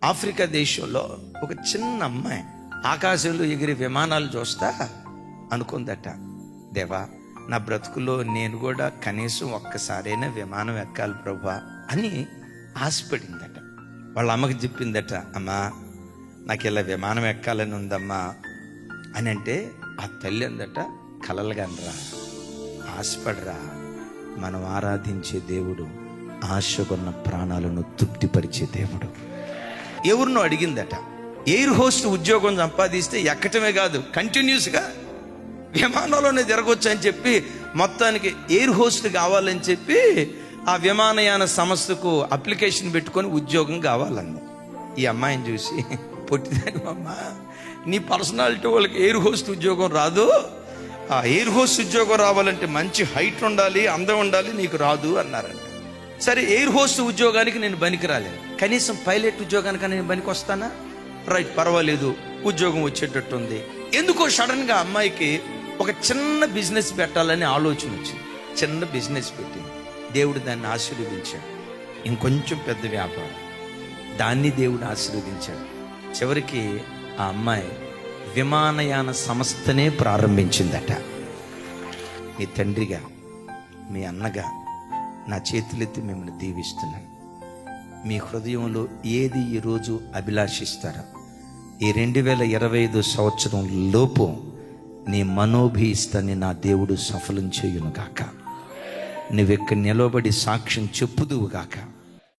Africa దేశంలో ఒక చిన్న అమ్మాయి ఆకాశంలో ఎగిరే విమానాలు చూస్తా అనుకుందట, దేవా నా బ్రతుకులో నేను కూడా కనీసం ఒక్కసారైనా విమానం ఎక్కాలి ప్రభా అని ఆశపడిందట. వాళ్ళ అమ్మకి చెప్పిందట, అమ్మా నాకు ఇలా విమానం ఎక్కాలని ఉందమ్మా అని. అంటే ఆ తల్లి అందట, కలలుగానరా, ఆశపడరా, మనం ఆరాధించే దేవుడు ఆశకున్న ప్రాణాలను తృప్తిపరిచే దేవుడు. ఎవరినో అడిగిందట, ఎయిర్ హోస్ట్ ఉద్యోగం సంపాదిస్తే ఎక్కటమే కాదు కంటిన్యూస్గా విమానంలోనే తిరగొచ్చు అని చెప్పి మొత్తానికి ఎయిర్ హోస్ట్ కావాలని చెప్పి ఆ విమానయాన సంస్థకు అప్లికేషన్ పెట్టుకొని ఉద్యోగం కావాలంది. ఈ అమ్మాయిని చూసి, పొట్టిదాని అమ్మ, నీ పర్సనాలిటీ వాళ్ళకి ఎయిర్ హోస్ట్ ఉద్యోగం రాదు, ఆ ఎయిర్ హోస్ట్ ఉద్యోగం రావాలంటే మంచి హైట్ ఉండాలి, అందం ఉండాలి, నీకు రాదు అన్నారంట. సరే ఎయిర్ హోస్ట్ ఉద్యోగానికి నేను పనికి రాలేను, కనీసం పైలట్ ఉద్యోగానికి నేను పనికి వస్తానా? రైట్, పర్వాలేదు, ఉద్యోగం వచ్చేటట్టు ఉంది. ఎందుకో సడన్గా అమ్మాయికి ఒక చిన్న బిజినెస్ పెట్టాలని ఆలోచన వచ్చింది. చిన్న బిజినెస్ పెట్టింది. దేవుడు దాన్ని ఆశీర్వదించాడు. ఇంకొంచెం పెద్ద వ్యాపారం, దాన్ని దేవుడు ఆశీర్వదించాడు. చివరికి ఆ అమ్మాయి విమానయాన సంస్థనే ప్రారంభించిందట. మీ తండ్రిగా, మీ అన్నగా నా చేతులెత్తి మిమ్మల్ని దీవిస్తున్నాను. మీ హృదయంలో ఏది ఈరోజు అభిలాషిస్తారో ఈ 2025 సంవత్సరం లోపు నీ మనోభీష్టాన్ని నా దేవుడు సఫలం చేయును గాక. నువ్వెక్కడ నిలబడి సాక్ష్యం చెప్పుదువు గాక.